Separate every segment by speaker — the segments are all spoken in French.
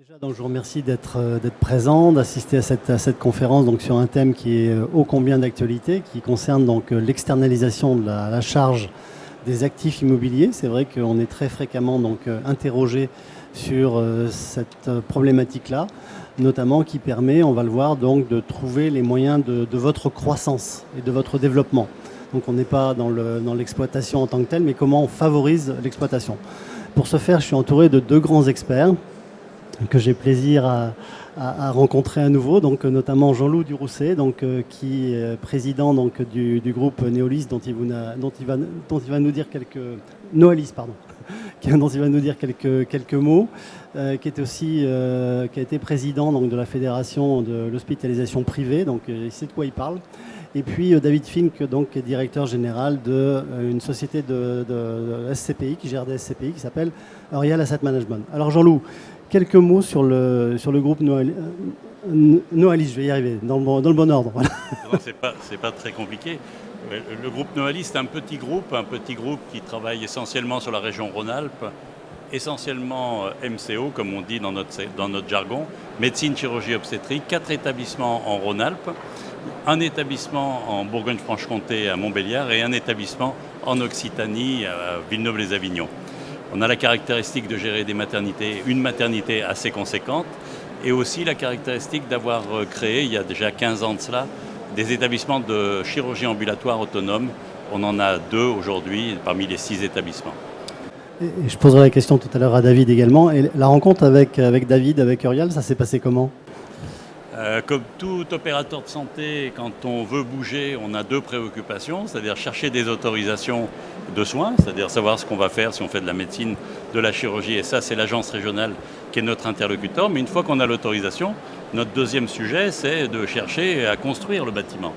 Speaker 1: Déjà, donc, je vous remercie d'être présent, d'assister à cette conférence donc, sur un thème qui est ô combien d'actualité, qui concerne donc l'externalisation de la charge des actifs immobiliers. C'est vrai qu'on est très fréquemment donc, interrogé sur cette problématique-là, notamment qui permet, on va le voir, donc, de trouver les moyens de votre croissance et de votre développement. Donc on n'est pas dans l'exploitation en tant que telle, mais comment on favorise l'exploitation. Pour ce faire, je suis entouré de deux grands experts que j'ai plaisir à rencontrer à nouveau, donc notamment Jean-Loup Durousset, donc qui est président donc du groupe Neolis, dont il va nous dire quelques Noalis, pardon, dont il va nous dire quelques mots, qui est aussi qui a été président donc de la fédération de l'hospitalisation privée, donc il sait de quoi il parle. Et puis David Fink, donc, qui est directeur général d'une société de SCPI, qui gère des SCPI, qui s'appelle Eurial Asset Management. Alors Jean-Loup, quelques mots sur le groupe Noalis, je vais y arriver, dans le bon ordre. Voilà.
Speaker 2: Non, c'est pas très compliqué. Le groupe Noalis, c'est un petit groupe qui travaille essentiellement sur la région Rhône-Alpes, essentiellement MCO, comme on dit dans notre jargon, médecine, chirurgie, obstétrique, 4 établissements en Rhône-Alpes, un établissement en Bourgogne-Franche-Comté à Montbéliard et un établissement en Occitanie à Villeneuve-les-Avignon. On a la caractéristique de gérer une maternité assez conséquente et aussi la caractéristique d'avoir créé, il y a déjà 15 ans de cela, des établissements de chirurgie ambulatoire autonome. On en a 2 aujourd'hui parmi les 6 établissements.
Speaker 1: Et je poserai la question tout à l'heure à David également. Et la rencontre avec David, avec Eurial, ça s'est passé comment ?
Speaker 2: Comme tout opérateur de santé, quand on veut bouger, on a 2 préoccupations, c'est-à-dire chercher des autorisations de soins, c'est-à-dire savoir ce qu'on va faire si on fait de la médecine, de la chirurgie, et ça c'est l'agence régionale qui est notre interlocuteur. Mais une fois qu'on a l'autorisation, notre deuxième sujet c'est de chercher à construire le bâtiment.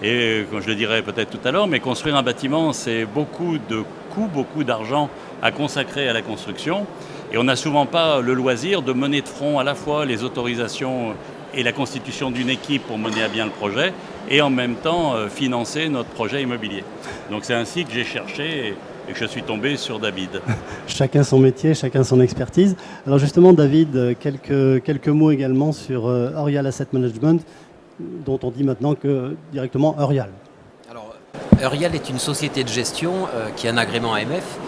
Speaker 2: Et comme je le dirai peut-être tout à l'heure, mais construire un bâtiment c'est beaucoup de coûts, beaucoup d'argent à consacrer à la construction. Et on n'a souvent pas le loisir de mener de front à la fois les autorisations et la constitution d'une équipe pour mener à bien le projet et en même temps financer notre projet immobilier. Donc c'est ainsi que j'ai cherché et que je suis tombé sur David.
Speaker 1: Chacun son métier, chacun son expertise. Alors justement David, quelques mots également sur Eurial Asset Management, dont on dit maintenant que directement Eurial.
Speaker 3: Alors Eurial est une société de gestion qui a un agrément AMF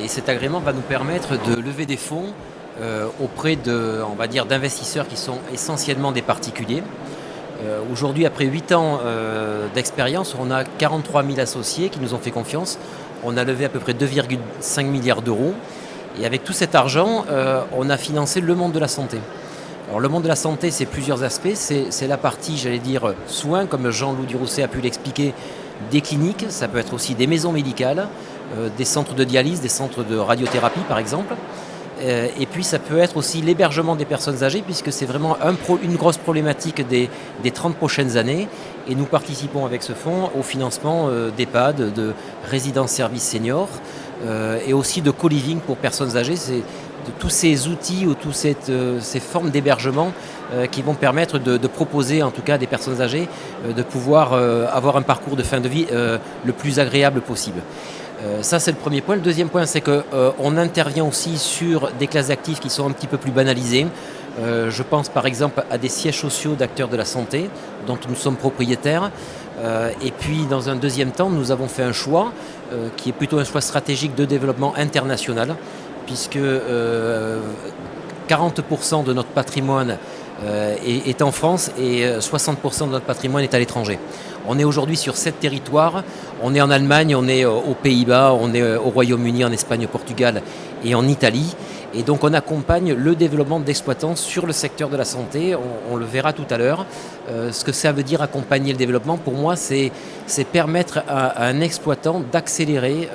Speaker 3: et cet agrément va nous permettre de lever des fonds auprès d'investisseurs qui sont essentiellement des particuliers. Aujourd'hui, après 8 ans d'expérience, on a 43 000 associés qui nous ont fait confiance. On a levé à peu près 2,5 milliards d'euros. Et avec tout cet argent, on a financé le monde de la santé. Alors, le monde de la santé, c'est plusieurs aspects. C'est la partie, soins, comme Jean-Loup Durousset a pu l'expliquer, des cliniques. Ça peut être aussi des maisons médicales, des centres de dialyse, des centres de radiothérapie, par exemple. Et puis ça peut être aussi l'hébergement des personnes âgées, puisque c'est vraiment une grosse problématique des 30 prochaines années. Et nous participons avec ce fonds au financement d'EHPAD, de résidences-services seniors, et aussi de co-living pour personnes âgées. C'est de tous ces outils ou toutes ces formes d'hébergement qui vont permettre de proposer en tout cas à des personnes âgées de pouvoir avoir un parcours de fin de vie le plus agréable possible. Ça, c'est le premier point. Le deuxième point, c'est qu'on intervient aussi sur des classes d'actifs qui sont un petit peu plus banalisées. Je pense par exemple à des sièges sociaux d'acteurs de la santé dont nous sommes propriétaires. Et puis, dans un deuxième temps, nous avons fait un choix qui est plutôt un choix stratégique de développement international, puisque 40% de notre patrimoine est en France et 60% de notre patrimoine est à l'étranger. On est aujourd'hui sur 7 territoires. On est en Allemagne, on est aux Pays-Bas, on est au Royaume-Uni, en Espagne, au Portugal et en Italie. Et donc on accompagne le développement d'exploitants sur le secteur de la santé. On le verra tout à l'heure. Ce que ça veut dire accompagner le développement, pour moi, c'est permettre à un exploitant d'accélérer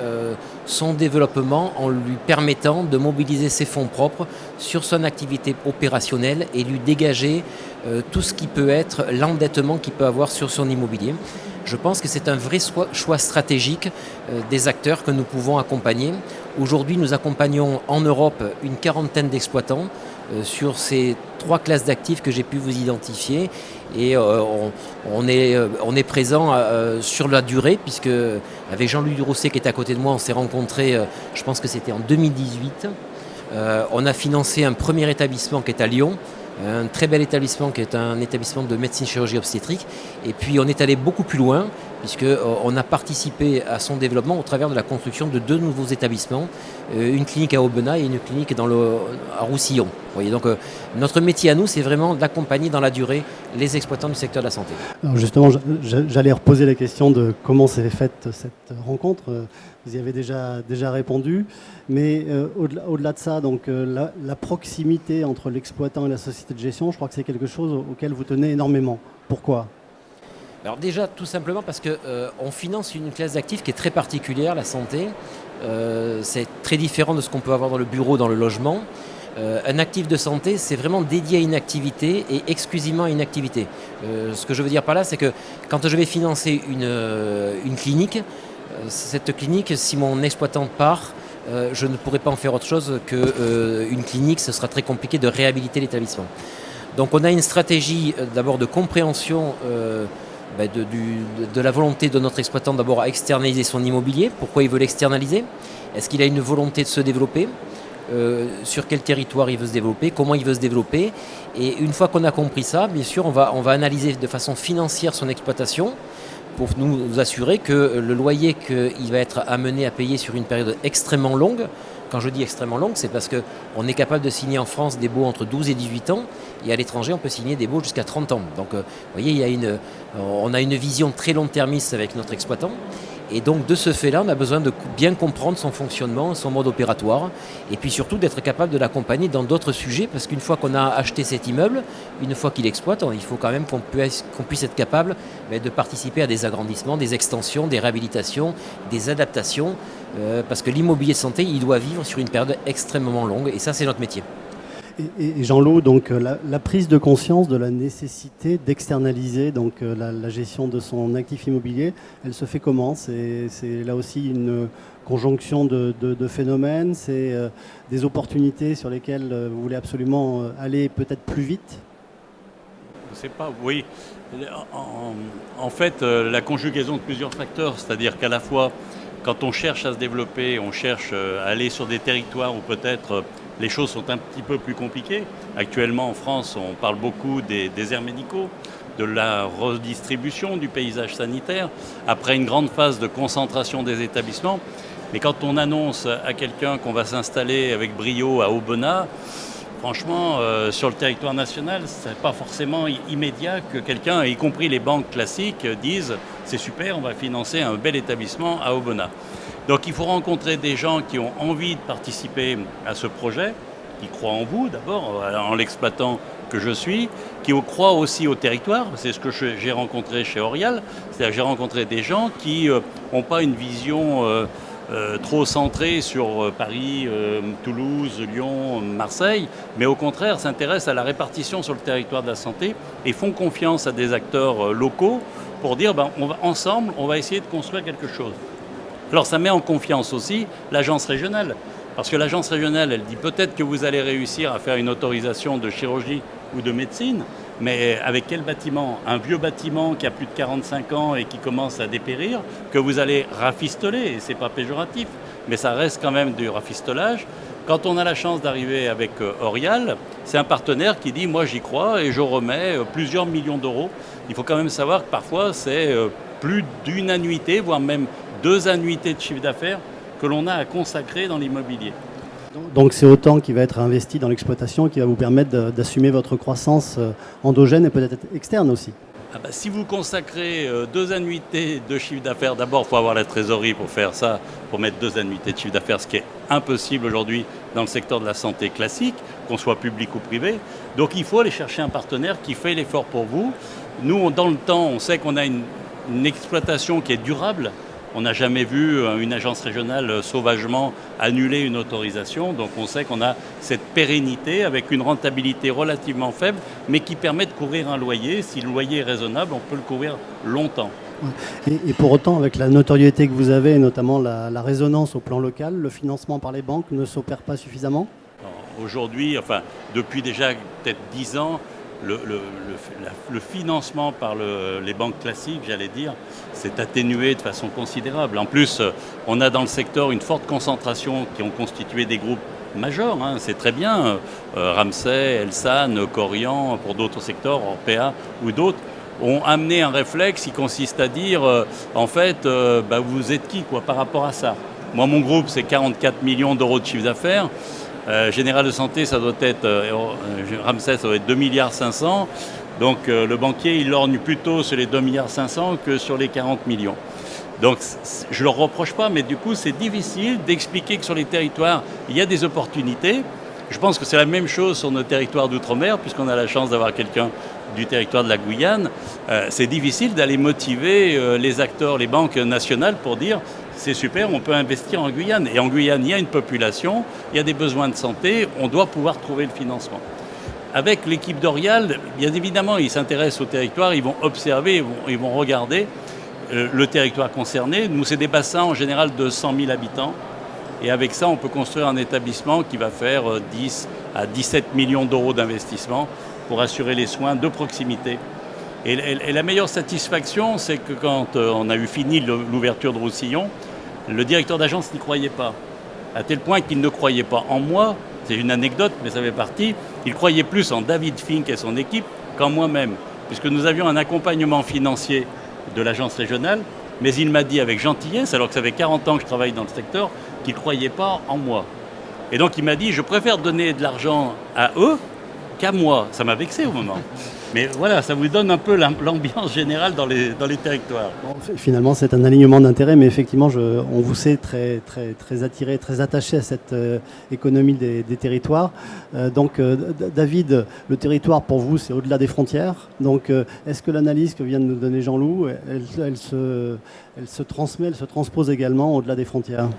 Speaker 3: son développement en lui permettant de mobiliser ses fonds propres sur son activité opérationnelle et lui dégager tout ce qui peut être l'endettement qu'il peut avoir sur son immobilier. Je pense que c'est un vrai choix stratégique des acteurs que nous pouvons accompagner. Aujourd'hui, nous accompagnons en Europe une 40aine d'exploitants sur ces 3 classes d'actifs que j'ai pu vous identifier. Et on est présent sur la durée, puisque avec Jean-Loup Durousset qui est à côté de moi, on s'est rencontrés, je pense que c'était en 2018. On a financé un premier établissement qui est à Lyon, un très bel établissement qui est un établissement de médecine chirurgie obstétrique. Et puis on est allé beaucoup plus loin puisqu'on a participé à son développement au travers de la construction de 2 nouveaux établissements, une clinique à Aubenas et une clinique à Roussillon. Vous voyez, donc notre métier à nous, c'est vraiment d'accompagner dans la durée les exploitants du secteur de la santé.
Speaker 1: Alors justement, j'allais reposer la question de comment s'est faite cette rencontre. Vous y avez déjà répondu, mais au-delà de ça, donc la proximité entre l'exploitant et la société de gestion, je crois que c'est quelque chose auquel vous tenez énormément. Pourquoi ?
Speaker 3: Alors déjà, tout simplement parce qu'on finance une classe d'actifs qui est très particulière, la santé. C'est très différent de ce qu'on peut avoir dans le bureau, dans le logement. Un actif de santé, c'est vraiment dédié à une activité et exclusivement à une activité. Ce que je veux dire par là, c'est que quand je vais financer une clinique, cette clinique, si mon exploitant part, je ne pourrai pas en faire autre chose qu'une clinique. Ce sera très compliqué de réhabiliter l'établissement. Donc on a une stratégie d'abord de compréhension de la volonté de notre exploitant d'abord à externaliser son immobilier. Pourquoi il veut l'externaliser? Est-ce qu'il a une volonté de se développer? Sur quel territoire il veut se développer? Comment il veut se développer? Et une fois qu'on a compris ça, bien sûr, on va analyser de façon financière son exploitation pour nous assurer que le loyer qu'il va être amené à payer sur une période extrêmement longue. Quand je dis extrêmement longue, c'est parce qu'on est capable de signer en France des baux entre 12 et 18 ans, et à l'étranger, on peut signer des baux jusqu'à 30 ans. Donc, vous voyez, on a une vision très long-termiste avec notre exploitant. Et donc, de ce fait-là, on a besoin de bien comprendre son fonctionnement, son mode opératoire, et puis surtout d'être capable de l'accompagner dans d'autres sujets, parce qu'une fois qu'on a acheté cet immeuble, une fois qu'il exploite, il faut quand même qu'on puisse être capable de participer à des agrandissements, des extensions, des réhabilitations, des adaptations, parce que l'immobilier de santé, il doit vivre sur une période extrêmement longue, et ça, c'est notre métier.
Speaker 1: Et Jean-Loup, donc la prise de conscience de la nécessité d'externaliser donc la gestion de son actif immobilier, elle se fait comment? C'est là aussi une conjonction de phénomènes, c'est des opportunités sur lesquelles vous voulez absolument aller peut-être plus vite?
Speaker 2: Oui. En fait, la conjugaison de plusieurs facteurs, c'est-à-dire qu'à la fois, quand on cherche à se développer, on cherche à aller sur des territoires où peut-être les choses sont un petit peu plus compliquées. Actuellement, en France, on parle beaucoup des déserts médicaux, de la redistribution du paysage sanitaire, après une grande phase de concentration des établissements. Mais quand on annonce à quelqu'un qu'on va s'installer avec brio à Aubenas, franchement, sur le territoire national, ce n'est pas forcément immédiat que quelqu'un, y compris les banques classiques, disent « c'est super, on va financer un bel établissement à Aubenas ». Donc il faut rencontrer des gens qui ont envie de participer à ce projet, qui croient en vous d'abord, en l'exploitant que je suis, qui croient aussi au territoire. C'est ce que j'ai rencontré chez Orial. C'est-à-dire que j'ai rencontré des gens qui n'ont pas une vision trop centrée sur Paris, Toulouse, Lyon, Marseille, mais au contraire s'intéressent à la répartition sur le territoire de la santé et font confiance à des acteurs locaux pour dire ensemble, on va essayer de construire quelque chose. Alors ça met en confiance aussi l'agence régionale, parce que l'agence régionale, elle dit peut-être que vous allez réussir à faire une autorisation de chirurgie ou de médecine, mais avec quel bâtiment? Un vieux bâtiment qui a plus de 45 ans et qui commence à dépérir, que vous allez rafistoler, et c'est pas péjoratif, mais ça reste quand même du rafistolage. Quand on a la chance d'arriver avec Orial, c'est un partenaire qui dit « moi j'y crois et je remets plusieurs millions d'euros ». Il faut quand même savoir que parfois c'est plus d'une annuité, voire même 2 annuités de chiffre d'affaires que l'on a à consacrer dans l'immobilier.
Speaker 1: Donc c'est autant qui va être investi dans l'exploitation qui va vous permettre d'assumer votre croissance endogène et peut-être externe aussi.
Speaker 2: Si vous consacrez 2 annuités de chiffre d'affaires, d'abord il faut avoir la trésorerie pour faire ça, pour mettre 2 annuités de chiffre d'affaires, ce qui est impossible aujourd'hui dans le secteur de la santé classique, qu'on soit public ou privé. Donc il faut aller chercher un partenaire qui fait l'effort pour vous. Nous, dans le temps, on sait qu'on a une exploitation qui est durable. On n'a jamais vu une agence régionale sauvagement annuler une autorisation. Donc on sait qu'on a cette pérennité avec une rentabilité relativement faible, mais qui permet de couvrir un loyer. Si le loyer est raisonnable, on peut le couvrir longtemps.
Speaker 1: Et pour autant, avec la notoriété que vous avez, et notamment la résonance au plan local, le financement par les banques ne s'opère pas suffisamment?
Speaker 2: Aujourd'hui, depuis déjà peut-être 10 ans, le financement par les banques classiques, j'allais dire, s'est atténué de façon considérable. En plus, on a dans le secteur une forte concentration qui ont constitué des groupes majeurs, hein, c'est très bien. Ramsay, Elsan, Corian, pour d'autres secteurs, Orpea ou d'autres, ont amené un réflexe qui consiste à dire, en fait, vous êtes qui quoi, par rapport à ça? Moi, mon groupe, c'est 44 millions d'euros de chiffre d'affaires. Général de Santé, ça doit être, Ramsay, ça doit être 2,5 milliards. Donc le banquier, il lorgne plutôt sur les 2,5 milliards que sur les 40 millions. Donc je ne leur reproche pas, mais du coup, c'est difficile d'expliquer que sur les territoires, il y a des opportunités. Je pense que c'est la même chose sur nos territoires d'outre-mer, puisqu'on a la chance d'avoir quelqu'un du territoire de la Guyane. C'est difficile d'aller motiver les acteurs, les banques nationales pour dire c'est super, on peut investir en Guyane. Et en Guyane, il y a une population, il y a des besoins de santé, on doit pouvoir trouver le financement. Avec l'équipe d'Orial, bien évidemment, ils s'intéressent au territoire, ils vont observer, ils vont regarder le territoire concerné. Nous, c'est des bassins en général de 100 000 habitants. Et avec ça, on peut construire un établissement qui va faire 10 à 17 millions d'euros d'investissement pour assurer les soins de proximité. Et la meilleure satisfaction, c'est que quand on a eu fini l'ouverture de Roussillon, le directeur d'agence n'y croyait pas. À tel point qu'il ne croyait pas en moi, c'est une anecdote, mais ça fait partie, il croyait plus en David Fink et son équipe qu'en moi-même, puisque nous avions un accompagnement financier de l'agence régionale, mais il m'a dit avec gentillesse, alors que ça fait 40 ans que je travaille dans le secteur, qu'il ne croyait pas en moi. Et donc il m'a dit, je préfère donner de l'argent à eux qu'à moi. Ça m'a vexé au moment. Mais voilà, ça vous donne un peu l'ambiance générale dans les territoires.
Speaker 1: Bon, finalement, c'est un alignement d'intérêts, mais effectivement, on vous sait très attiré, très attaché à cette économie des territoires. David, le territoire pour vous, c'est au-delà des frontières. Donc, est-ce que l'analyse que vient de nous donner Jean-Loup, elle se transmet, elle se transpose également au-delà des frontières ?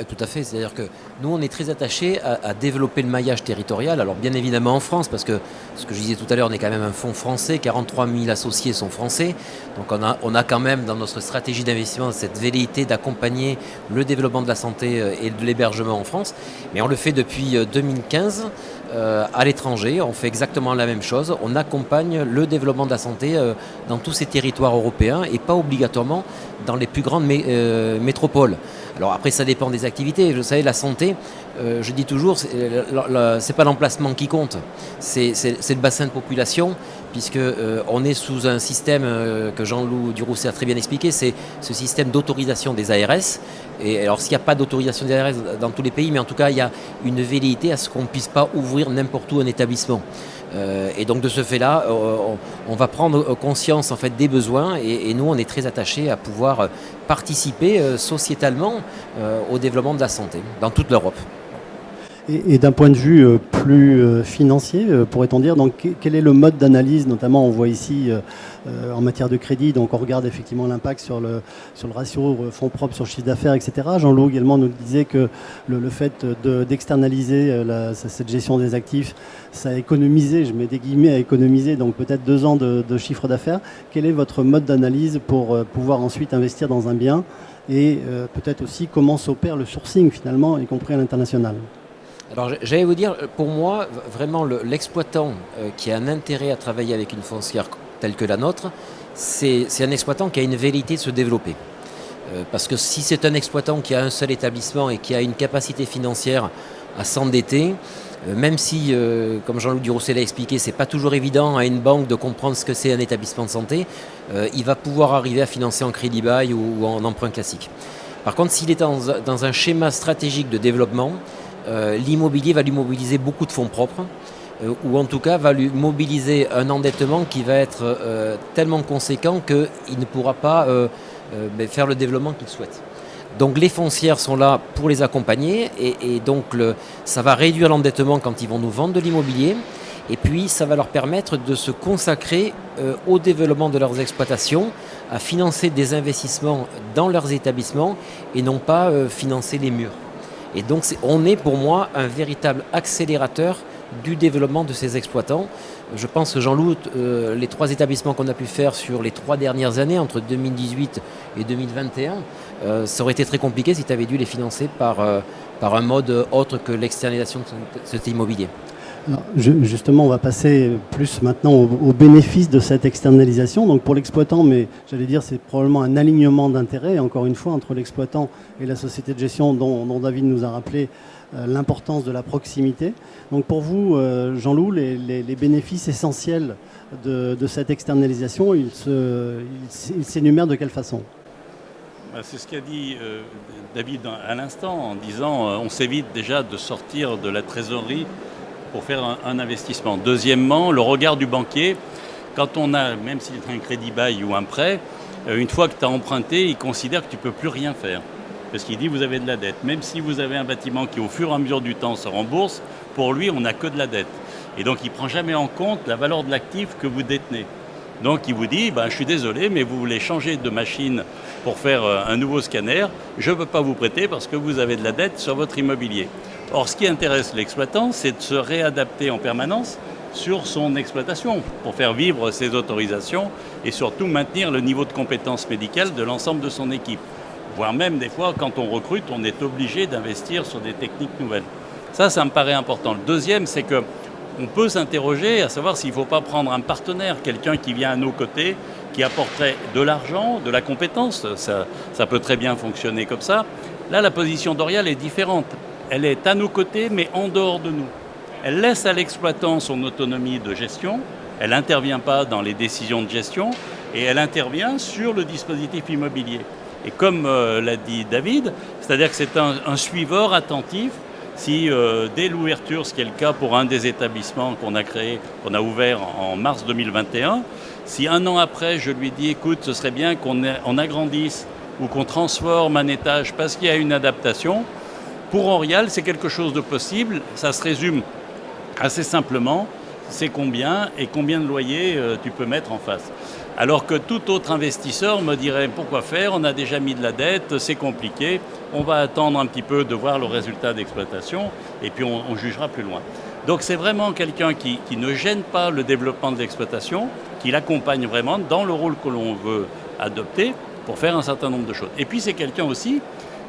Speaker 3: Tout à fait, c'est-à-dire que nous on est très attachés à développer le maillage territorial, alors bien évidemment en France, parce que ce que je disais tout à l'heure, on est quand même un fonds français, 43 000 associés sont français, donc on a quand même dans notre stratégie d'investissement cette velléité d'accompagner le développement de la santé et de l'hébergement en France, mais on le fait depuis 2015 à l'étranger, on fait exactement la même chose, on accompagne le développement de la santé dans tous ces territoires européens et pas obligatoirement dans les plus grandes métropoles. Alors après, ça dépend des activités. Vous savez, la santé, je dis toujours, c'est pas l'emplacement qui compte, c'est le bassin de population, puisque on est sous un système que Jean-Loup Durousset a très bien expliqué, c'est ce système d'autorisation des ARS. Et alors, s'il n'y a pas d'autorisation des ARS dans tous les pays, mais en tout cas, il y a une velléité à ce qu'on ne puisse pas ouvrir n'importe où un établissement. Et donc de ce fait-là, on va prendre conscience en fait des besoins et nous on est très attachés à pouvoir participer sociétalement au développement de la santé dans toute l'Europe.
Speaker 1: Et d'un point de vue plus financier, pourrait-on dire, donc, quel est le mode d'analyse, notamment on voit ici en matière de crédit, donc on regarde effectivement l'impact sur le ratio fonds propres sur chiffre d'affaires, etc. Jean-Loup également nous disait que le fait d'externaliser cette gestion des actifs, ça a économisé, je mets des guillemets, à économiser, donc peut-être 2 ans de chiffre d'affaires. Quel est votre mode d'analyse pour pouvoir ensuite investir dans un bien et peut-être aussi comment s'opère le sourcing finalement, y compris à l'international?
Speaker 3: Alors j'allais vous dire, pour moi, vraiment l'exploitant qui a un intérêt à travailler avec une foncière telle que la nôtre, c'est un exploitant qui a une velléité de se développer. Parce que si c'est un exploitant qui a un seul établissement et qui a une capacité financière à s'endetter, même si, comme Jean-Loup Durousset l'a expliqué, c'est pas toujours évident à une banque de comprendre ce que c'est un établissement de santé, il va pouvoir arriver à financer en crédit bail ou en emprunt classique. Par contre, s'il est dans un schéma stratégique de développement, l'immobilier va lui mobiliser beaucoup de fonds propres, ou en tout cas va lui mobiliser un endettement qui va être tellement conséquent qu'il ne pourra pas faire le développement qu'il souhaite. Donc les foncières sont là pour les accompagner et donc ça va réduire l'endettement quand ils vont nous vendre de l'immobilier et puis ça va leur permettre de se consacrer au développement de leurs exploitations, à financer des investissements dans leurs établissements et non pas financer les murs. Et donc on est pour moi un véritable accélérateur du développement de ces exploitants. Je pense que Jean-Loup, les 3 établissements qu'on a pu faire sur les 3 dernières années, entre 2018 et 2021, ça aurait été très compliqué si tu avais dû les financer par un mode autre que l'externalisation de cet immobilier.
Speaker 1: Alors, justement, on va passer plus maintenant au bénéfice de cette externalisation. Donc pour l'exploitant, mais j'allais dire c'est probablement un alignement d'intérêts, encore une fois, entre l'exploitant et la société de gestion dont David nous a rappelé l'importance de la proximité. Donc pour vous, Jean-Loup, les bénéfices essentiels de cette externalisation, ils s'énumèrent de quelle façon?
Speaker 2: C'est ce qu'a dit David à l'instant en disant on s'évite déjà de sortir de la trésorerie pour faire un investissement. Deuxièmement, le regard du banquier, quand on a, même si c'est un crédit bail ou un prêt, une fois que tu as emprunté, il considère que tu ne peux plus rien faire. Parce qu'il dit vous avez de la dette. Même si vous avez un bâtiment qui au fur et à mesure du temps se rembourse, pour lui on n'a que de la dette. Et donc il ne prend jamais en compte la valeur de l'actif que vous détenez. Donc il vous dit, je suis désolé, mais vous voulez changer de machine pour faire un nouveau scanner, je ne peux pas vous prêter parce que vous avez de la dette sur votre immobilier. Or, ce qui intéresse l'exploitant, c'est de se réadapter en permanence sur son exploitation pour faire vivre ses autorisations et surtout maintenir le niveau de compétence médicale de l'ensemble de son équipe. Voire même des fois, quand on recrute, on est obligé d'investir sur des techniques nouvelles. Ça me paraît important. Le deuxième, c'est que on peut s'interroger à savoir s'il ne faut pas prendre un partenaire, quelqu'un qui vient à nos côtés, qui apporterait de l'argent, de la compétence. Ça peut très bien fonctionner comme ça. Là, la position d'Orial est différente. Elle est à nos côtés, mais en dehors de nous. Elle laisse à l'exploitant son autonomie de gestion. Elle n'intervient pas dans les décisions de gestion et elle intervient sur le dispositif immobilier. Et comme l'a dit David, c'est-à-dire que c'est un suiveur attentif. Si dès l'ouverture, ce qui est le cas pour un des établissements qu'on a créé, qu'on a ouvert en mars 2021, si un an après je lui dis écoute, ce serait bien qu'on agrandisse ou qu'on transforme un étage parce qu'il y a une adaptation, pour Orial c'est quelque chose de possible, ça se résume assez simplement, c'est combien et combien de loyers tu peux mettre en face. Alors que tout autre investisseur me dirait pourquoi faire, on a déjà mis de la dette, c'est compliqué, on va attendre un petit peu de voir le résultat d'exploitation et puis on jugera plus loin. Donc c'est vraiment quelqu'un qui ne gêne pas le développement de l'exploitation, qui l'accompagne vraiment dans le rôle que l'on veut adopter pour faire un certain nombre de choses. Et puis c'est quelqu'un aussi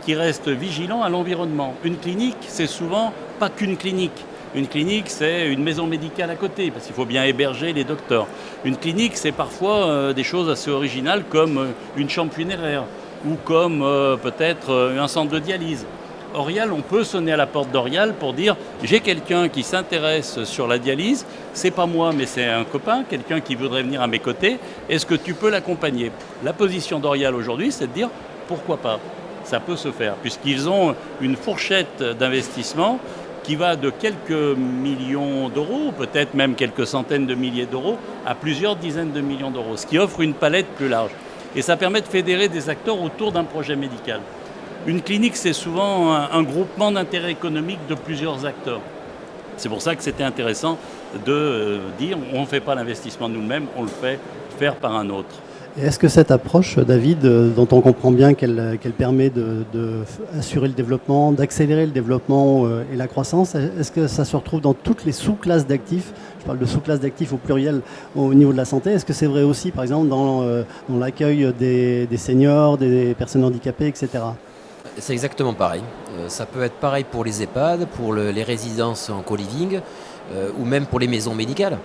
Speaker 2: qui reste vigilant à l'environnement. Une clinique, c'est souvent pas qu'une clinique. Une clinique, c'est une maison médicale à côté, parce qu'il faut bien héberger les docteurs. Une clinique, c'est parfois des choses assez originales comme une chambre funéraire ou comme peut-être un centre de dialyse. Orial, on peut sonner à la porte d'Orial pour dire « j'ai quelqu'un qui s'intéresse sur la dialyse, c'est pas moi mais c'est un copain, quelqu'un qui voudrait venir à mes côtés, est-ce que tu peux l'accompagner ?» La position d'Orial aujourd'hui, c'est de dire « pourquoi pas ?» Ça peut se faire, puisqu'ils ont une fourchette d'investissement qui va de quelques millions d'euros, peut-être même quelques centaines de milliers d'euros, à plusieurs dizaines de millions d'euros, ce qui offre une palette plus large. Et ça permet de fédérer des acteurs autour d'un projet médical. Une clinique, c'est souvent un groupement d'intérêts économiques de plusieurs acteurs. C'est pour ça que c'était intéressant de dire on ne fait pas l'investissement nous-mêmes, on le fait faire par un autre.
Speaker 1: Et est-ce que cette approche, David, dont on comprend bien qu'elle permet d'assurer le développement, d'accélérer le développement et la croissance, est-ce que ça se retrouve dans toutes les sous-classes d'actifs? Je parle de sous-classes d'actifs au pluriel au niveau de la santé. Est-ce que c'est vrai aussi, par exemple, dans l'accueil des seniors, des personnes handicapées, etc.?
Speaker 3: C'est exactement pareil. Ça peut être pareil pour les EHPAD, pour les résidences en co-living, ou même pour les maisons médicales.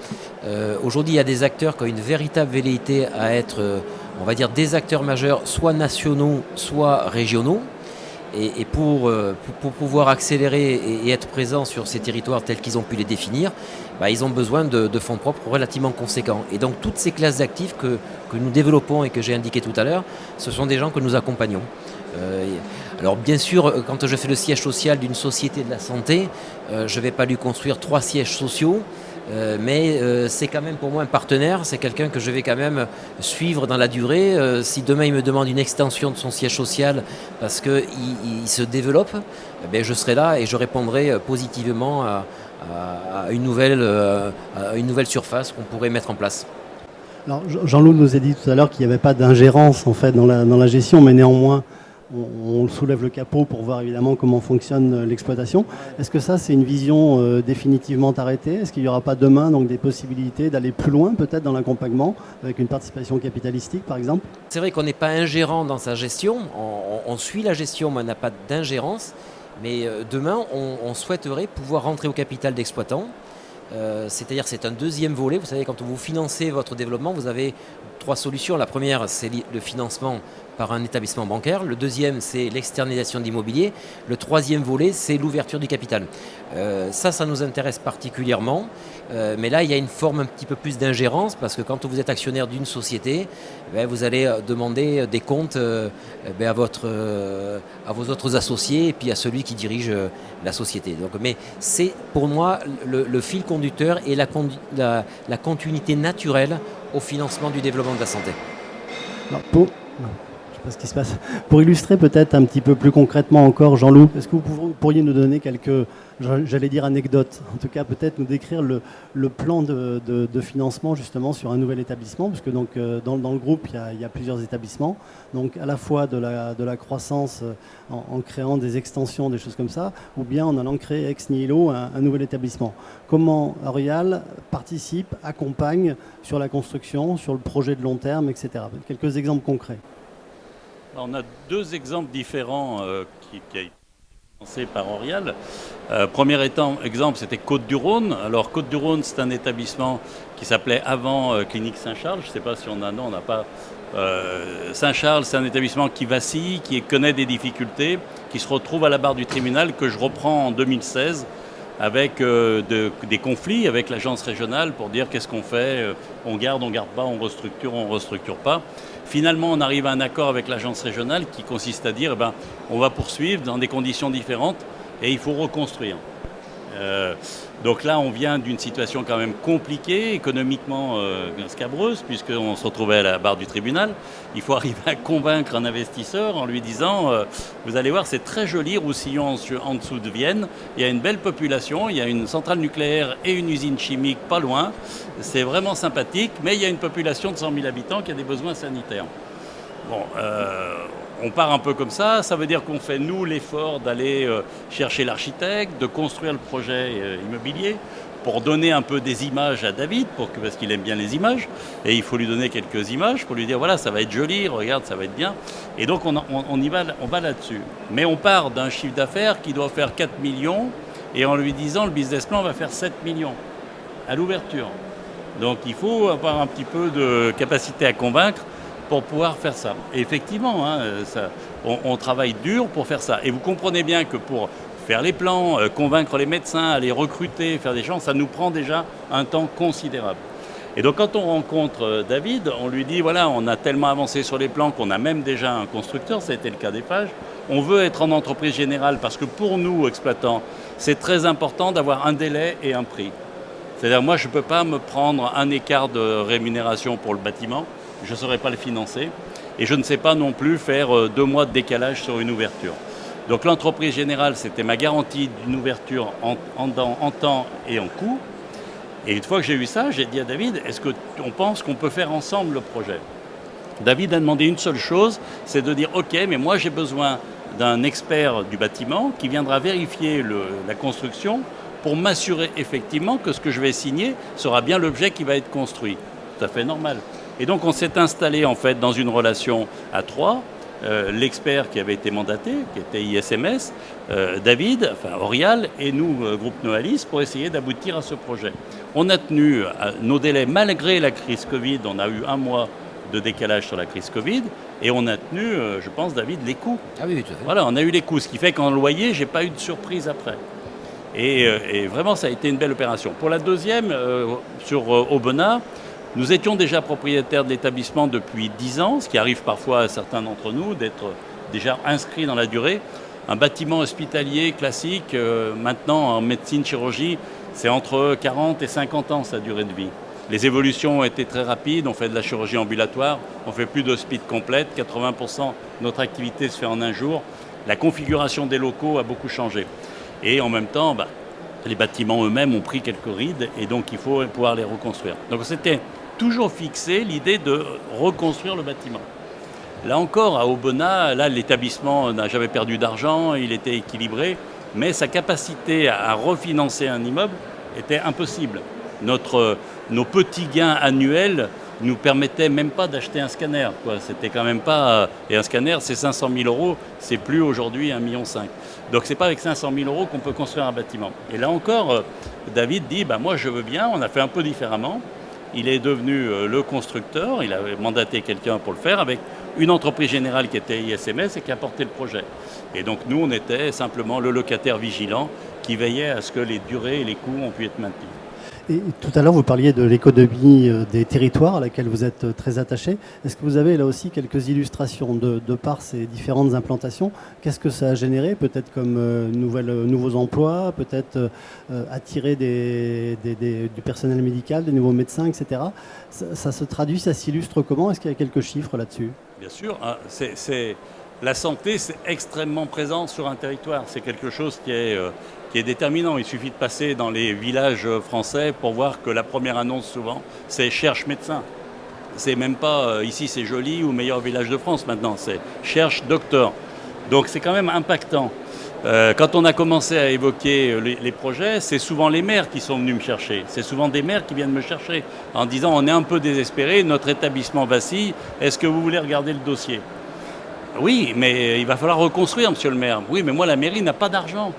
Speaker 3: Aujourd'hui, il y a des acteurs qui ont une véritable velléité à être, on va dire, des acteurs majeurs, soit nationaux, soit régionaux. Et pour pouvoir accélérer et être présents sur ces territoires tels qu'ils ont pu les définir, ils ont besoin de fonds propres relativement conséquents. Et donc toutes ces classes d'actifs que nous développons et que j'ai indiqué tout à l'heure, ce sont des gens que nous accompagnons. Alors bien sûr, quand je fais le siège social d'une société de la santé, je ne vais pas lui construire 3 sièges sociaux, mais c'est quand même pour moi un partenaire, c'est quelqu'un que je vais quand même suivre dans la durée. Si demain il me demande une extension de son siège social parce qu'il se développe, je serai là et je répondrai positivement à une nouvelle surface qu'on pourrait mettre en place.
Speaker 1: Alors Jean-Loup nous a dit tout à l'heure qu'il n'y avait pas d'ingérence en fait dans la gestion, mais néanmoins on soulève le capot pour voir évidemment comment fonctionne l'exploitation. Est-ce que ça c'est une vision définitivement arrêtée? Est-ce qu'il n'y aura pas demain donc des possibilités d'aller plus loin peut-être dans l'accompagnement avec une participation capitalistique par exemple?
Speaker 3: C'est vrai qu'on n'est pas ingérant dans sa gestion, on suit la gestion mais on n'a pas d'ingérence, mais demain on souhaiterait pouvoir rentrer au capital d'exploitant. C'est-à-dire c'est un deuxième volet. Vous savez, quand vous financez votre développement, vous avez trois solutions. La première, c'est le financement par un établissement bancaire. Le deuxième, c'est l'externalisation de l'immobilier. Le troisième volet, c'est l'ouverture du capital. Ça nous intéresse particulièrement. Mais là, il y a une forme un petit peu plus d'ingérence parce que quand vous êtes actionnaire d'une société, vous allez demander des comptes à vos autres associés et puis à celui qui dirige la société. Donc, mais c'est pour moi le fil conducteur et la continuité naturelle au financement du développement de la santé.
Speaker 1: Alors, je sais pas ce qui se passe. Pour illustrer peut-être un petit peu plus concrètement encore, Jean-Loup, est-ce que vous pourriez nous donner quelques, j'allais dire anecdotes, en tout cas peut-être nous décrire le plan de financement justement sur un nouvel établissement, parce que donc dans le groupe il y a plusieurs établissements, donc à la fois de la croissance en créant des extensions, des choses comme ça, ou bien en allant créer ex nihilo un nouvel établissement. Comment Orial participe, accompagne sur la construction, sur le projet de long terme, etc. Quelques exemples concrets.
Speaker 2: On a deux exemples différents qui a été financés par Orial. Premier exemple, c'était Côte-du-Rhône. Alors Côte-du-Rhône, c'est un établissement qui s'appelait avant Clinique Saint-Charles. Je ne sais pas si on a, non, on n'a pas. Saint-Charles, c'est un établissement qui vacille, qui connaît des difficultés, qui se retrouve à la barre du tribunal, que je reprends en 2016 avec des conflits avec l'agence régionale pour dire qu'est-ce qu'on fait, on garde pas, on restructure pas. Finalement, on arrive à un accord avec l'agence régionale qui consiste à dire on va poursuivre dans des conditions différentes et il faut reconstruire. Donc là, on vient d'une situation quand même compliquée, économiquement scabreuse, puisqu'on se retrouvait à la barre du tribunal. Il faut arriver à convaincre un investisseur en lui disant vous allez voir, c'est très joli, Roussillon en dessous de Vienne. Il y a une belle population, il y a une centrale nucléaire et une usine chimique pas loin. C'est vraiment sympathique, mais il y a une population de 100 000 habitants qui a des besoins sanitaires. Bon, on part un peu comme ça veut dire qu'on fait, nous, l'effort d'aller chercher l'architecte, de construire le projet immobilier, pour donner un peu des images à David, parce qu'il aime bien les images, et il faut lui donner quelques images pour lui dire, voilà, ça va être joli, regarde, ça va être bien. Et donc, on va là-dessus. Mais on part d'un chiffre d'affaires qui doit faire 4 millions, et en lui disant, le business plan va faire 7 millions à l'ouverture. Donc, il faut avoir un petit peu de capacité à convaincre pour pouvoir faire ça. Et effectivement, on travaille dur pour faire ça. Et vous comprenez bien que pour faire les plans, convaincre les médecins, aller recruter, faire des gens, ça nous prend déjà un temps considérable. Et donc quand on rencontre David, on lui dit, voilà, on a tellement avancé sur les plans qu'on a même déjà un constructeur, ça a été le cas d'Eiffage. On veut être en entreprise générale parce que pour nous, exploitants, c'est très important d'avoir un délai et un prix. C'est-à-dire, moi, je ne peux pas me prendre un écart de rémunération pour le bâtiment, je ne saurais pas le financer, et je ne sais pas non plus faire 2 mois de décalage sur une ouverture. Donc l'entreprise générale, c'était ma garantie d'une ouverture en temps et en coût. Et une fois que j'ai eu ça, j'ai dit à David, est-ce qu'on pense qu'on peut faire ensemble le projet ? David a demandé une seule chose, c'est de dire, ok, mais moi j'ai besoin d'un expert du bâtiment qui viendra vérifier la construction pour m'assurer effectivement que ce que je vais signer sera bien l'objet qui va être construit. Tout à fait normal. Et donc on s'est installé en fait dans une relation à 3. L'expert qui avait été mandaté, qui était ISMS, David, enfin Orial, et nous, groupe Noalis, pour essayer d'aboutir à ce projet. On a tenu à nos délais malgré la crise Covid, on a eu 1 mois de décalage sur la crise Covid, et on a tenu, je pense, David, les coûts.
Speaker 3: Ah oui, tout à fait.
Speaker 2: Voilà, on a eu les coûts, ce qui fait qu'en loyer, j'ai pas eu de surprise après. Et vraiment, ça a été une belle opération. Pour la deuxième, sur Aubenas, nous étions déjà propriétaires de l'établissement depuis 10 ans, ce qui arrive parfois à certains d'entre nous, d'être déjà inscrits dans la durée. Un bâtiment hospitalier classique, maintenant en médecine, chirurgie, c'est entre 40 et 50 ans sa durée de vie. Les évolutions ont été très rapides, on fait de la chirurgie ambulatoire, on fait plus d'hospice complète, 80% de notre activité se fait en un jour. La configuration des locaux a beaucoup changé. Et en même temps, les bâtiments eux-mêmes ont pris quelques rides et donc il faut pouvoir les reconstruire. Donc c'était toujours fixé l'idée de reconstruire le bâtiment. Là encore, à Aubenas, là l'établissement n'a jamais perdu d'argent, il était équilibré, mais sa capacité à refinancer un immeuble était impossible. Nos petits gains annuels nous permettaient même pas d'acheter un scanner, quoi. C'était quand même pas... Et un scanner, c'est 500 000 €, c'est plus aujourd'hui 1,5 million. Donc c'est pas avec 500 000 € qu'on peut construire un bâtiment. Et là encore, David dit, moi je veux bien, on a fait un peu différemment. il est devenu le constructeur, il avait mandaté quelqu'un pour le faire avec une entreprise générale qui était ISMS et qui a porté le projet. Et donc nous, on était simplement le locataire vigilant qui veillait à ce que les durées et les coûts ont pu être maintenus.
Speaker 1: Et tout à l'heure, vous parliez de l'économie des territoires à laquelle vous êtes très attaché. Est-ce que vous avez là aussi quelques illustrations de par ces différentes implantations? Qu'est-ce que ça a généré? Peut-être comme nouveaux emplois, peut-être attirer du personnel médical, des nouveaux médecins, etc. Ça se traduit, ça s'illustre comment? Est-ce qu'il y a quelques chiffres là-dessus?
Speaker 2: Bien sûr, hein, la santé, c'est extrêmement présent sur un territoire. C'est quelque chose qui est déterminant. Il suffit de passer dans les villages français pour voir que la première annonce souvent, c'est « cherche médecin ». C'est même pas ici c'est joli ou meilleur village de France maintenant, c'est « cherche docteur ». Donc c'est quand même impactant. Quand on a commencé à évoquer les projets, c'est souvent les maires qui sont venus me chercher. C'est souvent des maires qui viennent me chercher en disant « on est un peu désespéré, notre établissement vacille, est-ce que vous voulez regarder le dossier ?» Oui, mais il va falloir reconstruire, monsieur le maire. Oui, mais moi la mairie n'a pas d'argent.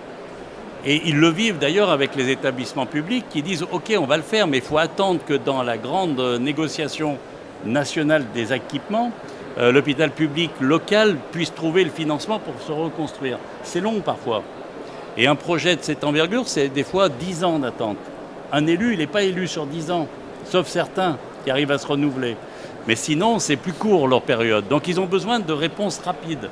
Speaker 2: Et ils le vivent d'ailleurs avec les établissements publics qui disent « ok, on va le faire, mais il faut attendre que dans la grande négociation nationale des équipements, l'hôpital public local puisse trouver le financement pour se reconstruire. » C'est long parfois. Et un projet de cette envergure, c'est des fois 10 ans d'attente. Un élu, il n'est pas élu sur 10 ans, sauf certains qui arrivent à se renouveler. Mais sinon, c'est plus court leur période. Donc ils ont besoin de réponses rapides.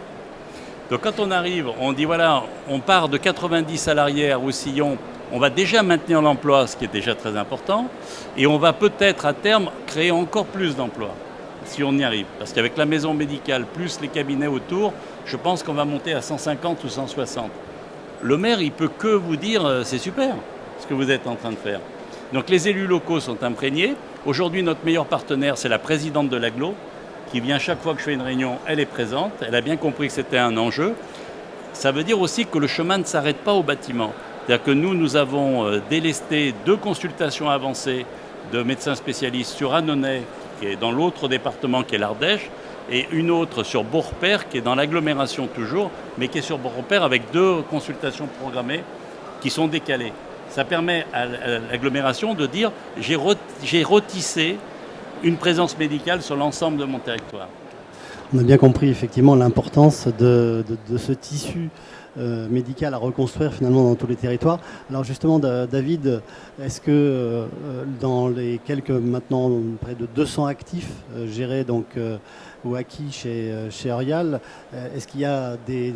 Speaker 2: Donc quand on arrive, on dit voilà, on part de 90 salariés à Roussillon, on va déjà maintenir l'emploi, ce qui est déjà très important, et on va peut-être à terme créer encore plus d'emplois, si on y arrive. Parce qu'avec la maison médicale plus les cabinets autour, je pense qu'on va monter à 150 ou 160. Le maire, il peut que vous dire c'est super ce que vous êtes en train de faire. Donc les élus locaux sont imprégnés. Aujourd'hui, notre meilleur partenaire, c'est la présidente de l'agglo, qui vient chaque fois que je fais une réunion, elle est présente. Elle a bien compris que c'était un enjeu. Ça veut dire aussi que le chemin ne s'arrête pas au bâtiment. C'est-à-dire que nous avons délesté 2 consultations avancées de médecins spécialistes sur Annonay, qui est dans l'autre département qui est l'Ardèche, et une autre sur Beaurepaire, qui est dans l'agglomération toujours, mais qui est sur Beaurepaire avec 2 consultations programmées qui sont décalées. Ça permet à l'agglomération de dire j'ai retissé une présence médicale sur l'ensemble de mon territoire.
Speaker 1: On a bien compris effectivement l'importance de ce tissu médical à reconstruire finalement dans tous les territoires. Alors justement, David, est-ce que dans les maintenant près de 200 actifs gérés donc ou acquis chez Eurial, est-ce qu'il y a des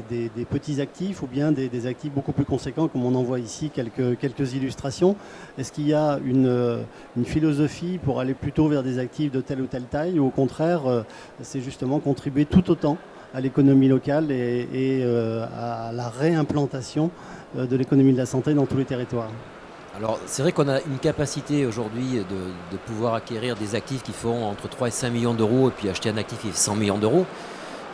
Speaker 1: petits actifs ou bien des actifs beaucoup plus conséquents, comme on en voit ici quelques illustrations? Est-ce qu'il y a une philosophie pour aller plutôt vers des actifs de telle ou telle taille, ou au contraire, c'est justement contribuer tout autant à l'économie locale et à la réimplantation de l'économie de la santé dans tous les territoires?
Speaker 3: Alors c'est vrai qu'on a une capacité aujourd'hui de pouvoir acquérir des actifs qui font entre 3 et 5 millions d'euros et puis acheter un actif qui fait 100 millions d'euros.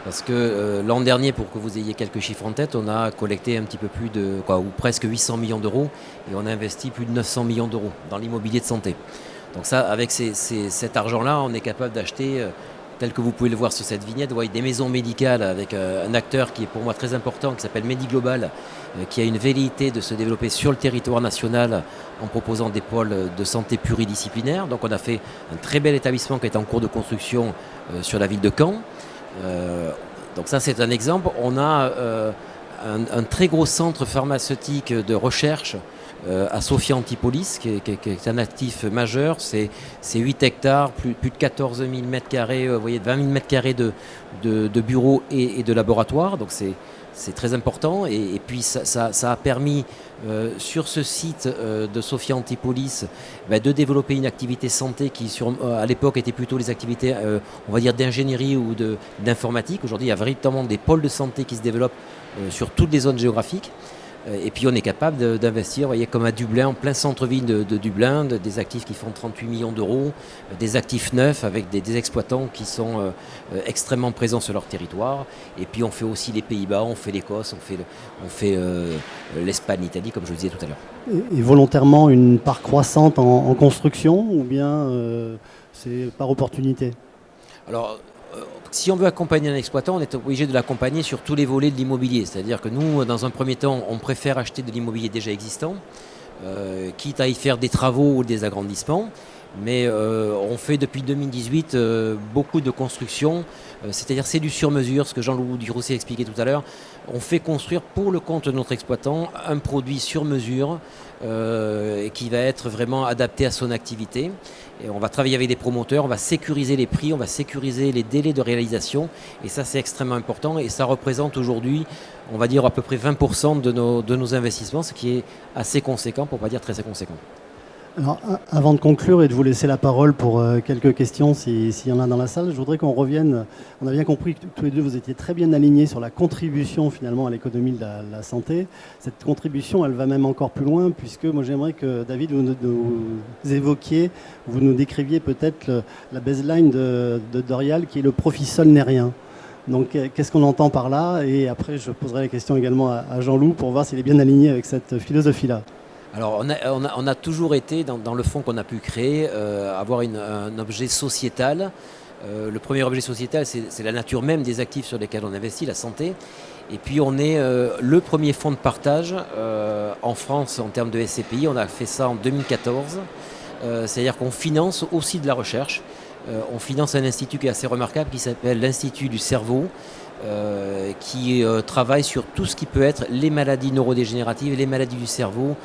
Speaker 3: Parce que l'an dernier, pour que vous ayez quelques chiffres en tête, on a collecté un petit peu plus ou presque 800 millions d'euros et on a investi plus de 900 millions d'euros dans l'immobilier de santé. Donc ça, avec cet argent-là, on est capable d'acheter, tel que vous pouvez le voir sur cette vignette, vous voyez des maisons médicales avec un acteur qui est pour moi très important, qui s'appelle Mediglobal, qui a une velléité de se développer sur le territoire national en proposant des pôles de santé pluridisciplinaires. Donc on a fait un très bel établissement qui est en cours de construction sur la ville de Caen. Donc ça c'est un exemple. On a un très gros centre pharmaceutique de recherche à Sophia Antipolis, qui est un actif majeur. C'est 8 hectares, plus de 14 000 m², vous voyez, 20 000 m² de bureaux et de laboratoires. Donc c'est très important. Et puis ça a permis sur ce site de Sophia Antipolis de développer une activité santé qui à l'époque était plutôt les activités on va dire d'ingénierie ou d'informatique. Aujourd'hui il y a véritablement des pôles de santé qui se développent sur toutes les zones géographiques. Et puis on est capable d'investir, vous voyez, comme à Dublin, en plein centre-ville de Dublin, des actifs qui font 38 millions d'euros, des actifs neufs avec des exploitants qui sont extrêmement présents sur leur territoire. Et puis on fait aussi les Pays-Bas, on fait l'Écosse, on fait l'Espagne, l'Italie, comme je vous disais tout à l'heure.
Speaker 1: Et volontairement une part croissante en construction, ou bien c'est par opportunité?
Speaker 3: Alors, si on veut accompagner un exploitant, on est obligé de l'accompagner sur tous les volets de l'immobilier. C'est-à-dire que nous, dans un premier temps, on préfère acheter de l'immobilier déjà existant, quitte à y faire des travaux ou des agrandissements. Mais on fait depuis 2018 beaucoup de construction, c'est-à-dire c'est du sur-mesure, ce que Jean-Loup Durousset expliquait tout à l'heure. On fait construire pour le compte de notre exploitant un produit sur mesure qui va être vraiment adapté à son activité. Et on va travailler avec des promoteurs, on va sécuriser les prix, on va sécuriser les délais de réalisation. Et ça, c'est extrêmement important. Et ça représente aujourd'hui, on va dire, à peu près 20% de nos investissements, ce qui est assez conséquent, pour ne pas dire très conséquent.
Speaker 1: Alors, avant de conclure et de vous laisser la parole pour quelques questions, s'il y en a dans la salle, je voudrais qu'on revienne. On a bien compris que tous les deux, vous étiez très bien alignés sur la contribution finalement à l'économie de la santé. Cette contribution, elle va même encore plus loin, puisque moi j'aimerais que David, vous évoquiez, vous nous décriviez peut-être la baseline de Dorial, qui est le profit solnérien. Donc, qu'est-ce qu'on entend par là? Et après, je poserai la question également à Jean-Loup pour voir s'il est bien aligné avec cette philosophie-là.
Speaker 3: Alors, on a toujours été, dans le fonds qu'on a pu créer, avoir un objet sociétal. Le premier objet sociétal, c'est la nature même des actifs sur lesquels on investit, la santé. Et puis, on est le premier fonds de partage en France en termes de SCPI. On a fait ça en 2014. C'est-à-dire qu'on finance aussi de la recherche. On finance un institut qui est assez remarquable, qui s'appelle l'Institut du cerveau, qui travaille sur tout ce qui peut être les maladies neurodégénératives et les maladies du cerveau,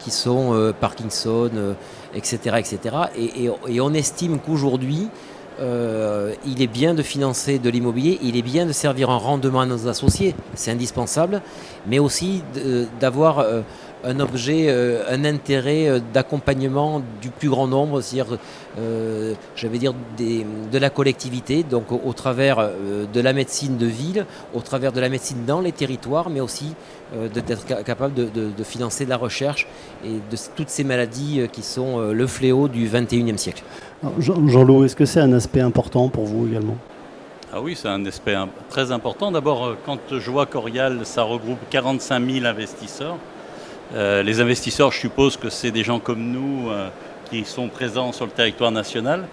Speaker 3: qui sont Parkinson, etc. etc. Et on estime qu'aujourd'hui, il est bien de financer de l'immobilier, il est bien de servir un rendement à nos associés, c'est indispensable, mais aussi d'avoir un objet, un intérêt d'accompagnement du plus grand nombre, c'est-à-dire, j'allais dire, de la collectivité, donc au travers de la médecine de ville, au travers de la médecine dans les territoires, mais aussi d'être capable de financer de la recherche et de toutes ces maladies qui sont le fléau du 21e siècle.
Speaker 1: Jean-Loup, est-ce que c'est un aspect important pour vous également?
Speaker 2: Ah oui, c'est un aspect très important. D'abord, quand je vois qu'Orial, ça regroupe 45 000 investisseurs. Les investisseurs, je suppose que c'est des gens comme nous qui sont présents sur le territoire national.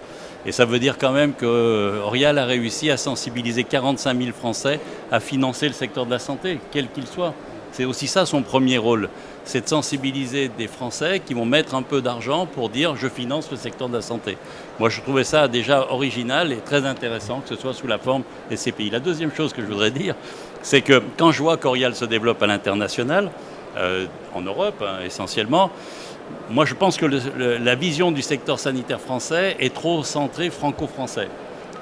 Speaker 2: Et ça veut dire quand même que Orial a réussi à sensibiliser 45 000 Français à financer le secteur de la santé, quel qu'il soit. C'est aussi ça son premier rôle, c'est de sensibiliser des Français qui vont mettre un peu d'argent pour dire « je finance le secteur de la santé ». Moi, je trouvais ça déjà original et très intéressant que ce soit sous la forme des CPI. La deuxième chose que je voudrais dire, c'est que quand je vois qu'Orial se développe à l'international, en Europe essentiellement, moi je pense que la vision du secteur sanitaire français est trop centrée franco-français.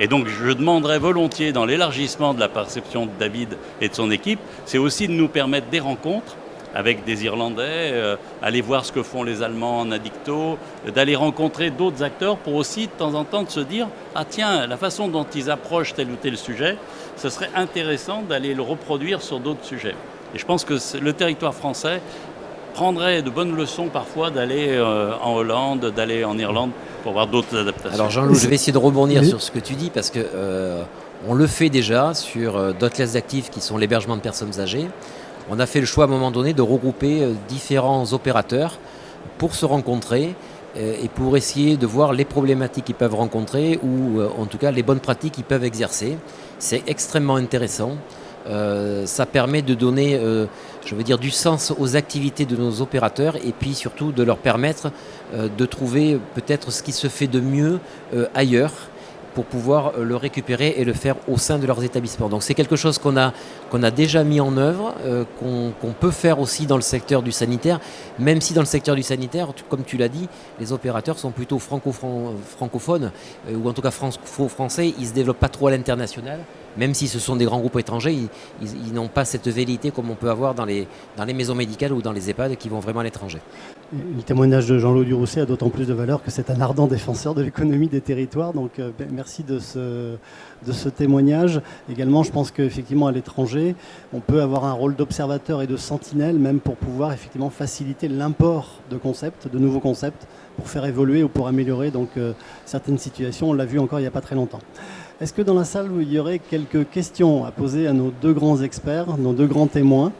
Speaker 2: Et donc je demanderais volontiers dans l'élargissement de la perception de David et de son équipe, c'est aussi de nous permettre des rencontres avec des Irlandais, aller voir ce que font les Allemands en addicto, d'aller rencontrer d'autres acteurs pour aussi de temps en temps de se dire « Ah tiens, la façon dont ils approchent tel ou tel sujet, ce serait intéressant d'aller le reproduire sur d'autres sujets ». Et je pense que le territoire français prendrait de bonnes leçons parfois d'aller en Hollande, d'aller en Irlande pour voir d'autres adaptations.
Speaker 3: Alors Jean-Loup, je vais essayer de rebondir sur ce que tu dis parce que on le fait déjà sur d'autres classes d'actifs qui sont l'hébergement de personnes âgées. On a fait le choix à un moment donné de regrouper différents opérateurs pour se rencontrer et pour essayer de voir les problématiques qu'ils peuvent rencontrer ou en tout cas les bonnes pratiques qu'ils peuvent exercer. C'est extrêmement intéressant. Ça permet de donner, je veux dire, du sens aux activités de nos opérateurs et puis surtout de leur permettre de trouver peut-être ce qui se fait de mieux ailleurs pour pouvoir le récupérer et le faire au sein de leurs établissements. Donc c'est quelque chose qu'on a déjà mis en œuvre, qu'on peut faire aussi dans le secteur du sanitaire, même si dans le secteur du sanitaire, comme tu l'as dit, les opérateurs sont plutôt francophones, ou en tout cas franco-français, ils ne se développent pas trop à l'international, même si ce sont des grands groupes étrangers, ils n'ont pas cette velléité comme on peut avoir dans les maisons médicales ou dans les EHPAD qui vont vraiment à l'étranger.
Speaker 1: Le témoignage de Jean-Loup Durousset a d'autant plus de valeur que c'est un ardent défenseur de l'économie des territoires. Donc merci de ce témoignage. Également, je pense qu'effectivement à l'étranger, on peut avoir un rôle d'observateur et de sentinelle, même pour pouvoir effectivement faciliter l'import de concepts, de nouveaux concepts, pour faire évoluer ou pour améliorer donc, certaines situations. On l'a vu encore il n'y a pas très longtemps. Est-ce que dans la salle, il y aurait quelques questions à poser à nos deux grands experts, nos deux grands témoins?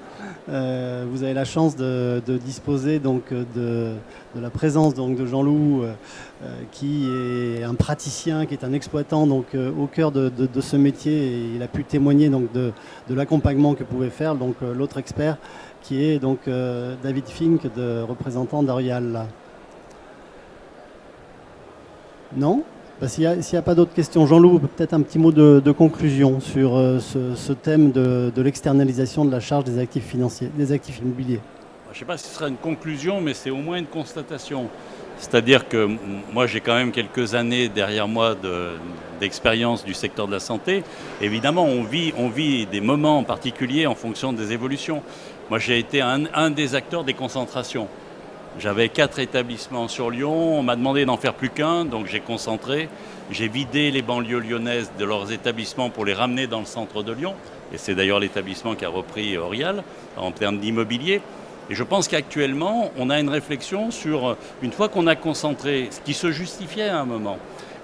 Speaker 1: Vous avez la chance de disposer donc de la présence donc de Jean-Loup qui est un praticien, qui est un exploitant donc au cœur de ce métier et il a pu témoigner donc de l'accompagnement que pouvait faire donc l'autre expert qui est donc David Fink, représentant d'Orial. Non? Bah, s'il n'y a pas d'autres questions, Jean-Loup, peut-être un petit mot de conclusion sur ce thème de l'externalisation de la charge des actifs financiers, des actifs immobiliers.
Speaker 2: Je ne sais pas si ce sera une conclusion, mais c'est au moins une constatation. C'est-à-dire que moi, j'ai quand même quelques années derrière moi d'expérience du secteur de la santé. Évidemment, on vit des moments particuliers en fonction des évolutions. Moi, j'ai été un des acteurs des concentrations. J'avais 4 établissements sur Lyon, on m'a demandé d'en faire plus qu'un, donc j'ai concentré. J'ai vidé les banlieues lyonnaises de leurs établissements pour les ramener dans le centre de Lyon. Et c'est d'ailleurs l'établissement qui a repris Orial en termes d'immobilier. Et je pense qu'actuellement, on a une réflexion sur, une fois qu'on a concentré, ce qui se justifiait à un moment,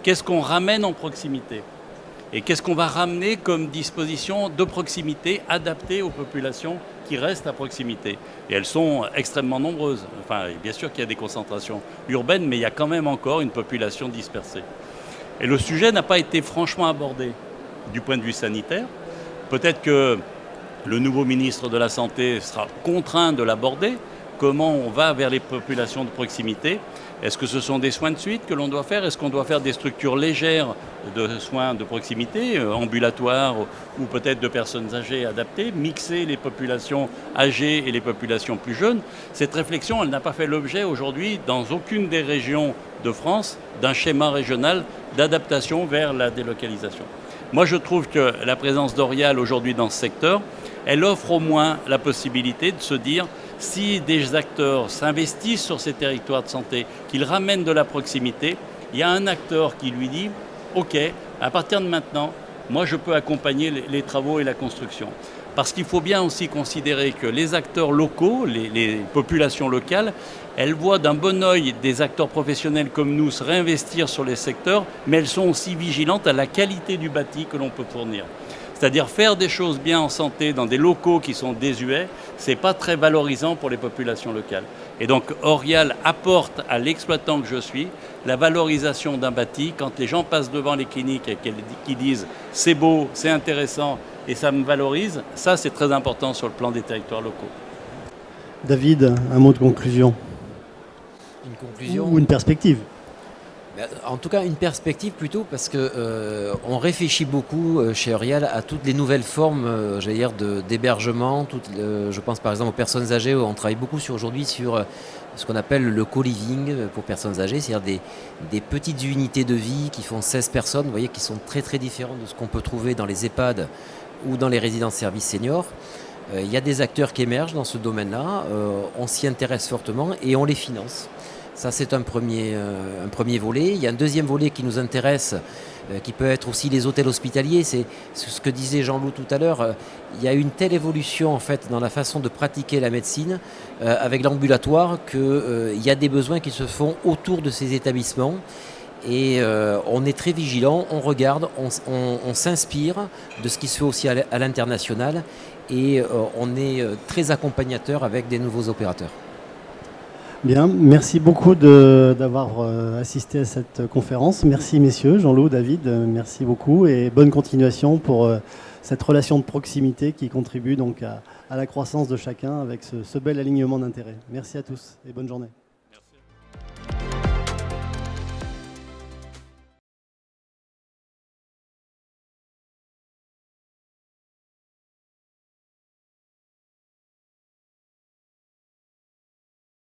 Speaker 2: qu'est-ce qu'on ramène en proximité ? Et qu'est-ce qu'on va ramener comme disposition de proximité adaptée aux populations qui restent à proximité ? Et elles sont extrêmement nombreuses. Enfin, bien sûr qu'il y a des concentrations urbaines, mais il y a quand même encore une population dispersée. Et le sujet n'a pas été franchement abordé du point de vue sanitaire. Peut-être que le nouveau ministre de la Santé sera contraint de l'aborder. Comment on va vers les populations de proximité ? Est-ce que ce sont des soins de suite que l'on doit faire ? Est-ce qu'on doit faire des structures légères de soins de proximité, ambulatoires ou peut-être de personnes âgées adaptées, mixer les populations âgées et les populations plus jeunes ? Cette réflexion, elle n'a pas fait l'objet aujourd'hui dans aucune des régions de France d'un schéma régional d'adaptation vers la délocalisation. Moi, je trouve que la présence d'Orial aujourd'hui dans ce secteur, elle offre au moins la possibilité de se dire si des acteurs s'investissent sur ces territoires de santé, qu'ils ramènent de la proximité, il y a un acteur qui lui dit « Ok, à partir de maintenant, moi je peux accompagner les travaux et la construction ». Parce qu'il faut bien aussi considérer que les acteurs locaux, les populations locales, elles voient d'un bon œil des acteurs professionnels comme nous se réinvestir sur les secteurs, mais elles sont aussi vigilantes à la qualité du bâti que l'on peut fournir. C'est-à-dire faire des choses bien en santé dans des locaux qui sont désuets, ce n'est pas très valorisant pour les populations locales. Et donc Orial apporte à l'exploitant que je suis la valorisation d'un bâti. Quand les gens passent devant les cliniques et qu'ils disent « c'est beau, c'est intéressant et ça me valorise », ça c'est très important sur le plan des territoires locaux.
Speaker 1: David, un mot de conclusion.
Speaker 3: Une conclusion
Speaker 1: ou une perspective.
Speaker 3: En tout cas, une perspective plutôt, parce que on réfléchit beaucoup chez Orial à toutes les nouvelles formes, j'allais dire, d'hébergement. Je pense par exemple aux personnes âgées. On travaille beaucoup aujourd'hui sur ce qu'on appelle le co-living pour personnes âgées, c'est-à-dire des petites unités de vie qui font 16 personnes, vous voyez, qui sont très très différentes de ce qu'on peut trouver dans les EHPAD ou dans les résidences services seniors. Il y a des acteurs qui émergent dans ce domaine-là, on s'y intéresse fortement et on les finance. Ça, c'est un premier volet. Il y a un deuxième volet qui nous intéresse, qui peut être aussi les hôtels hospitaliers. C'est ce que disait Jean-Loup tout à l'heure. Il y a une telle évolution en fait dans la façon de pratiquer la médecine avec l'ambulatoire qu'il y a des besoins qui se font autour de ces établissements. Et on est très vigilant, on regarde, on s'inspire de ce qui se fait aussi à l'international et on est très accompagnateur avec des nouveaux opérateurs.
Speaker 1: Bien, merci beaucoup d'avoir assisté à cette conférence. Merci messieurs, Jean-Loup, David, merci beaucoup et bonne continuation pour cette relation de proximité qui contribue donc à la croissance de chacun avec ce bel alignement d'intérêts. Merci à tous et bonne journée.